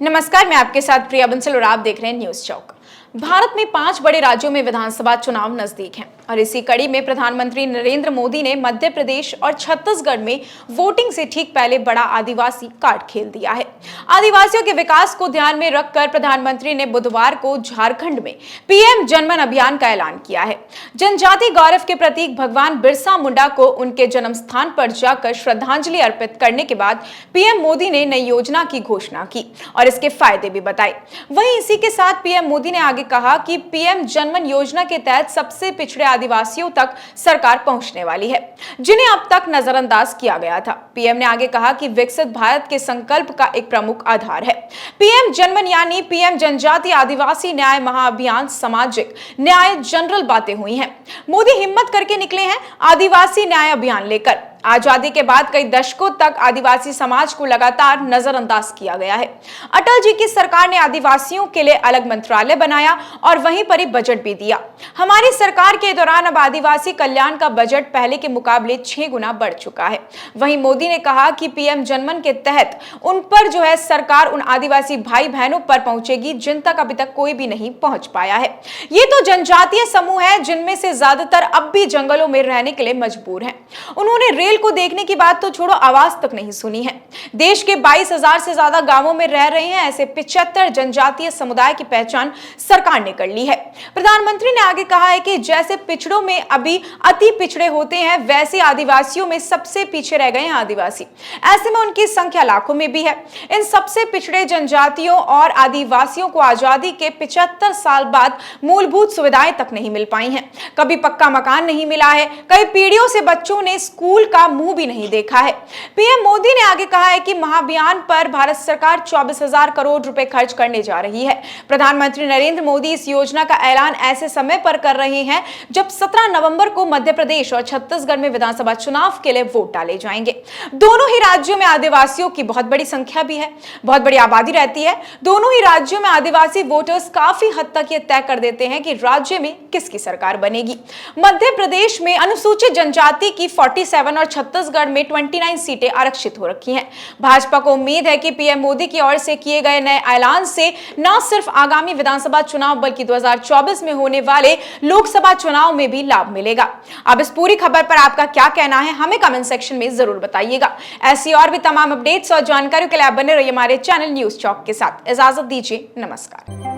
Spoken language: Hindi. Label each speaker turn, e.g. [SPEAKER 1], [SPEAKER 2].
[SPEAKER 1] नमस्कार, मैं आपके साथ प्रिया बंसल और आप देख रहे हैं न्यूज चौक। भारत में 5 बड़े राज्यों में विधानसभा चुनाव नजदीक हैं और इसी कड़ी में प्रधानमंत्री नरेंद्र मोदी ने मध्य प्रदेश और छत्तीसगढ़ में वोटिंग से ठीक पहले बड़ा आदिवासी कार्ड खेल दिया है। आदिवासियों के विकास को ध्यान में रखकर प्रधानमंत्री ने बुधवार को झारखंड में पीएम जनमन अभियान का ऐलान किया है। जनजाति गौरव के प्रतीक भगवान बिरसा मुंडा को उनके जन्म स्थान पर जाकर श्रद्धांजलि अर्पित करने के बाद पीएम मोदी ने नई योजना की घोषणा की और इसके फायदे भी बताए। वहीं इसी के साथ पीएम मोदी ने आगे कहा कि पीएम जनमन योजना के तहत सबसे पिछड़े आदिवासियों तक सरकार पहुंचने वाली है, जिन्हें अब तक नजरअंदाज किया गया था। पीएम ने आगे कहा कि विकसित भारत के संकल्प का एक प्रमुख आधार है पीएम जनमन यानी पीएम जनजाति आदिवासी न्याय महाअभियान। सामाजिक न्याय जनरल बातें हुई हैं। मोदी हिम्मत करके निकले हैं आदिवासी न्याय अभियान लेकर। आजादी के बाद कई दशकों तक आदिवासी समाज को लगातार नजरअंदाज किया गया है। अटल जी की सरकार ने आदिवासियों के लिए अलग मंत्रालय बनाया और वहीं पर ही बजट भी दिया। हमारी सरकार के दौरान अब आदिवासी कल्याण का बजट पहले के मुकाबले 6 गुना बढ़ चुका है। वहीं मोदी ने कहा कि पीएम जनमन के तहत उन पर सरकार उन आदिवासी भाई बहनों पर पहुंचेगी जिन तक अभी तक कोई भी नहीं पहुंच पाया है। ये तो जनजातीय समूह है जिनमें से ज्यादातर अब भी जंगलों में रहने के लिए मजबूर हैं। उन्होंने रेल को देखने की बात तो छोड़ो, आवाज तक नहीं सुनी है। देश के 22,000 से ज्यादा गांवों में रह रहे हैं ऐसे 75 जनजातीय समुदाय की पहचान सरकार ने कर ली है। प्रधानमंत्री ने आगे कहा है कि जैसे पिछड़ों में अभी अति पिछड़े होते हैं, वैसे आदिवासियों में सबसे पीछे रह गए हैं आदिवासी। ऐसे में उनकी संख्या लाखों में भी है। इन सबसे पिछड़े जनजातियों और आदिवासियों को आजादी के 75 साल बाद मूलभूत सुविधाएं तक नहीं मिल पाई हैं। कभी पक्का मकान नहीं मिला है, कई पीढ़ियों से बच्चों ने स्कूल का मुंह भी नहीं देखा है। पीएम मोदी ने आगे कहा है कि महाअभियान पर भारत सरकार 24,000 करोड़ रुपए खर्च करने जा रही है। प्रधानमंत्री नरेंद्र मोदी इस योजना का ऐलान ऐसे समय पर कर रहे हैं जब 17 नवंबर को मध्य प्रदेश और छत्तीसगढ़ में विधानसभा चुनाव के लिए वोट डाले जाएंगे। दोनों ही राज्यों में आदिवासियों की बहुत बड़ी संख्या भी है, बहुत बड़ी आबादी रहती है। दोनों ही राज्यों में आदिवासी वोटर्स काफी हद तक ये तय कर देते हैं कि राज्य में किसकी सरकार बनेगी। मध्य प्रदेश में अनुसूचित जनजाति की 47 और छत्तीसगढ़ में 29 सीटें आरक्षित हो रखी हैं। भाजपा को उम्मीद है कि पीएम मोदी की ओर से किए गए नए ऐलान से न सिर्फ आगामी विधानसभा चुनाव बल्कि 2024 में होने वाले लोकसभा चुनाव में भी लाभ मिलेगा। अब इस पूरी खबर पर आपका क्या कहना है, हमें कमेंट सेक्शन में जरूर बताइएगा। ऐसी और भी तमाम अपडेट्स और जानकारियों के लिए आप बने रहिए हमारे चैनल न्यूज चौक के साथ। इजाजत दीजिए, नमस्कार।